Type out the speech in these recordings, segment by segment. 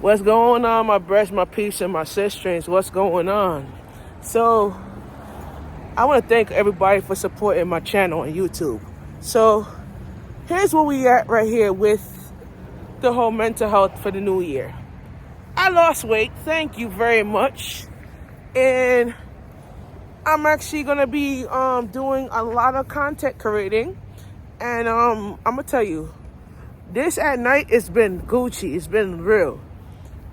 What's going on, my brothers, my peeps, and my sisters? What's going on? So, I want to thank everybody for supporting my channel on YouTube. So, here's where we at right here with the whole mental health for the new year. I lost weight, thank you very much. And I'm actually going to be doing a lot of content creating. And I'm going to tell you, this at night, it's been Gucci, it's been real.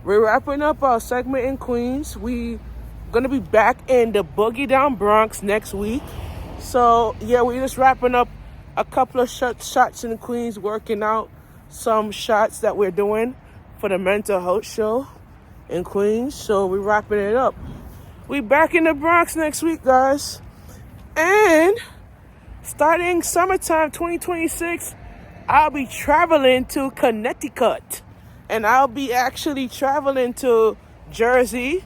We're wrapping up our segment in Queens. We gonna be back in the Boogie Down Bronx next week. So yeah, we're just wrapping up a couple of shots in Queens, working out some shots that we're doing for the mental health show in Queens. So we're wrapping it up. We back in the Bronx next week, guys. And starting summertime 2026, I'll be traveling to Connecticut. And I'll be actually traveling to Jersey.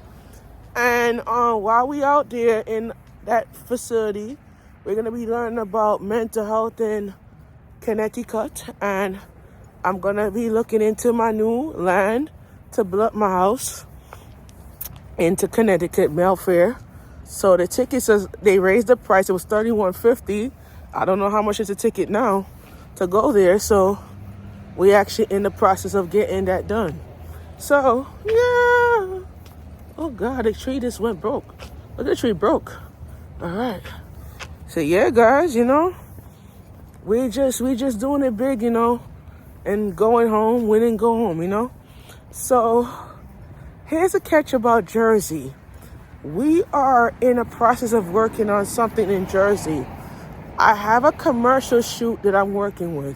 And while we out there in that facility, we're going to be learning about mental health in Connecticut. And I'm going to be looking into my new land to build up my house into Connecticut, Mayfair. So the tickets, they raised the price. It was $31.50. I don't know how much is a ticket now to go there. So we actually in the process of getting that done. So, yeah. Oh, God, the tree just went broke. Look, the tree broke. All right. So, yeah, guys, we just doing it big, and going home. We didn't go home, So, here's a catch about Jersey. We are in a process of working on something in Jersey. I have a commercial shoot that I'm working with,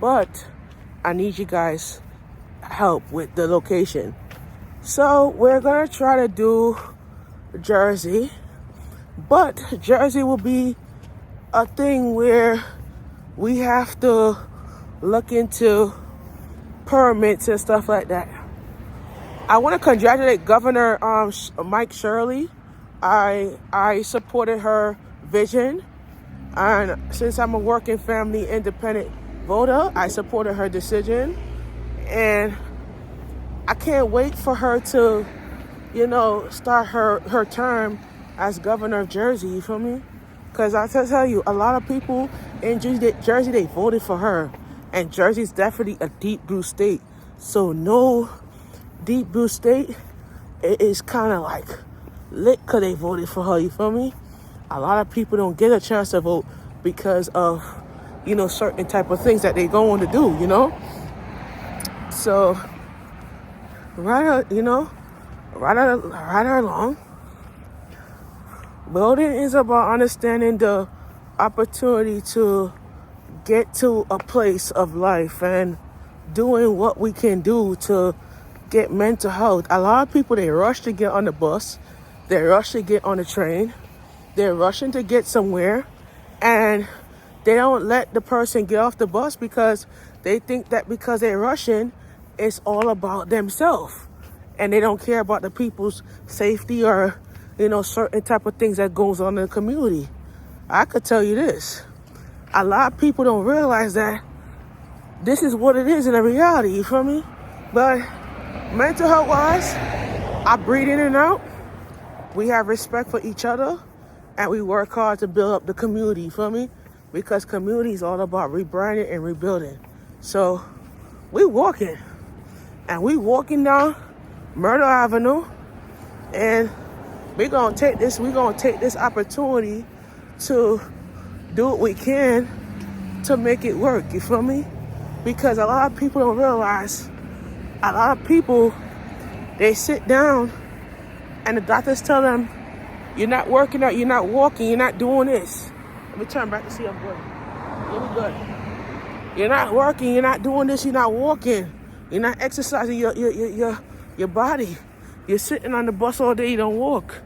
but I need you guys' help with the location. So we're going to try to do Jersey, but Jersey will be a thing where we have to look into permits and stuff like that. I want to congratulate Governor Mike Shirley. I supported her vision, and since I'm a working family independent voter, I supported her decision, and I can't wait for her to, start her term as governor of Jersey, you feel me? Because I tell you, a lot of people in Jersey, they voted for her, and Jersey's definitely a deep blue state. So no deep blue state, it is kind of like lit because they voted for her, you feel me? A lot of people don't get a chance to vote because of certain type of things that they go on to do, So, right along. Voting is about understanding the opportunity to get to a place of life and doing what we can do to get mental health. A lot of people, they rush to get on the bus. They rush to get on the train. They're rushing to get somewhere. And they don't let the person get off the bus because they think that because they're rushing, it's all about themselves. And they don't care about the people's safety or, certain type of things that goes on in the community. I could tell you this. A lot of people don't realize that this is what it is in the reality, you feel me? But mental health wise, I breathe in and out. We have respect for each other. And we work hard to build up the community, you feel me? Because community is all about rebranding and rebuilding. So we walking. And we walking down Myrtle Avenue. And we're gonna take this opportunity to do what we can to make it work, you feel me? Because a lot of people don't realize, a lot of people, they sit down and the doctors tell them, you're not working out, you're not walking, you're not doing this. Let me turn back to see I'm good. Yeah, we good. You're not working, you're not doing this, you're not walking. You're not exercising your body. You're sitting on the bus all day, you don't walk.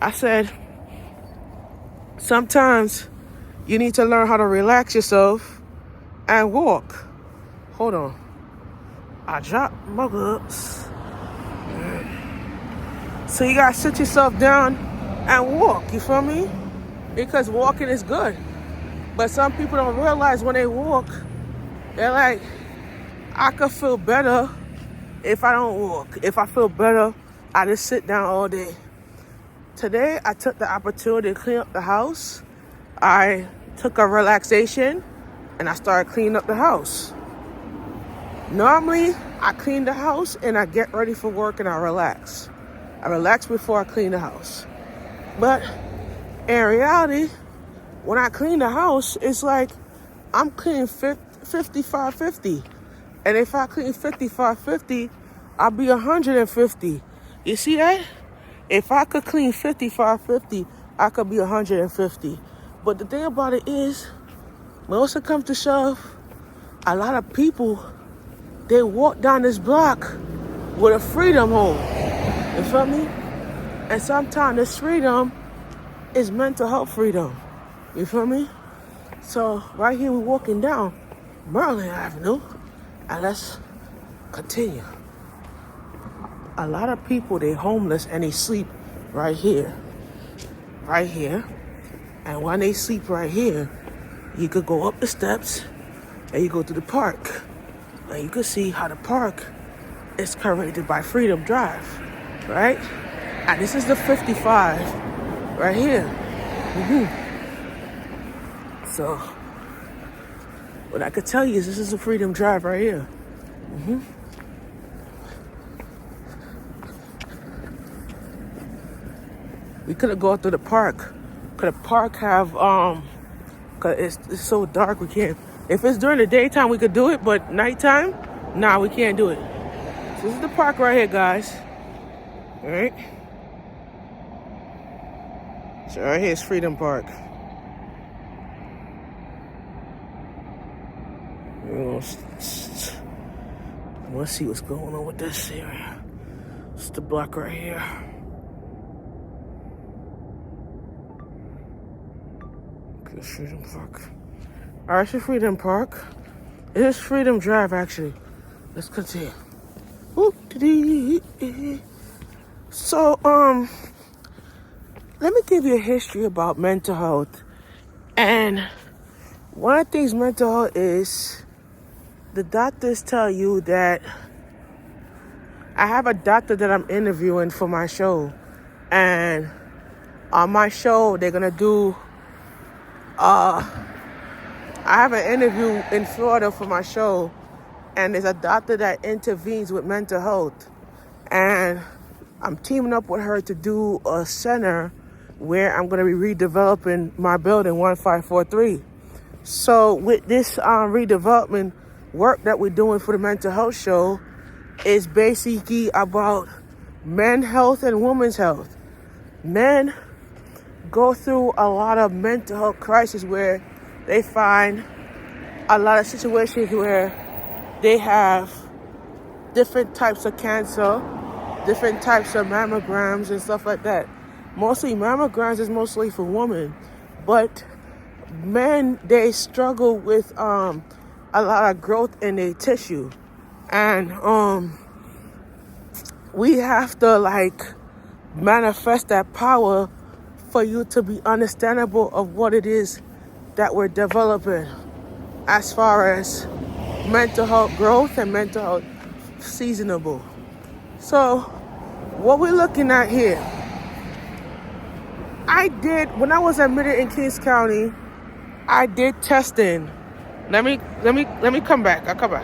I said, sometimes you need to learn how to relax yourself and walk. Hold on. I dropped my gloves. So you gotta sit yourself down and walk, you feel me? Because walking is good. But some people don't realize when they walk, they're like, I could feel better if I don't walk. If I feel better, I just sit down all day. Today, I took the opportunity to clean up the house. I took a relaxation and I started cleaning up the house. Normally, I clean the house and I get ready for work and I relax. I relax before I clean the house. But in reality, when I clean the house, it's like I'm cleaning 55-50. And if I clean 55-50, I'll be 150. You see that? If I could clean 55-50, I could be 150. But the thing about it is, when it comes to shove, a lot of people, they walk down this block with a freedom home. You feel me? And sometimes this freedom is mental health freedom. You feel me? So right here we're walking down Maryland Avenue, and let's continue. A lot of people, they homeless and they sleep right here. And when they sleep right here, you could go up the steps and you go to the park. And you can see how the park is curated by Freedom Drive, right? And this is the 55 right here. So, what I could tell you is this is the Freedom Drive right here. We could have gone through the park. Could the park have, cause it's so dark we can't. If it's during the daytime, we could do it, but nighttime, nah, we can't do it. So this is the park right here, guys. All right. So right here is Freedom Park. Let's see what's going on with this area. It's the block right here. Okay, Freedom Park. All right, it's Freedom Park. It is Freedom Drive, actually. Let's continue. So, let me give you a history about mental health. And one of the things mental health is, the doctors tell you that I have a doctor that I'm interviewing for my show. And on my show, they're going to do, I have an interview in Florida for my show. And there's a doctor that intervenes with mental health. And I'm teaming up with her to do a center where I'm going to be redeveloping my building, 1543. So with this redevelopment work that we're doing for the mental health show is basically about men's health and women's health. Men go through a lot of mental health crises where they find a lot of situations where they have different types of cancer, different types of mammograms and stuff like that. Mostly mammograms is mostly for women, but men, they struggle with a lot of growth in their tissue. And we have to manifest that power for you to be understandable of what it is that we're developing as far as mental health growth and mental health seasonable. So what we're looking at here, when I was admitted in Kings County, I did testing. Let me come back. I'll come back.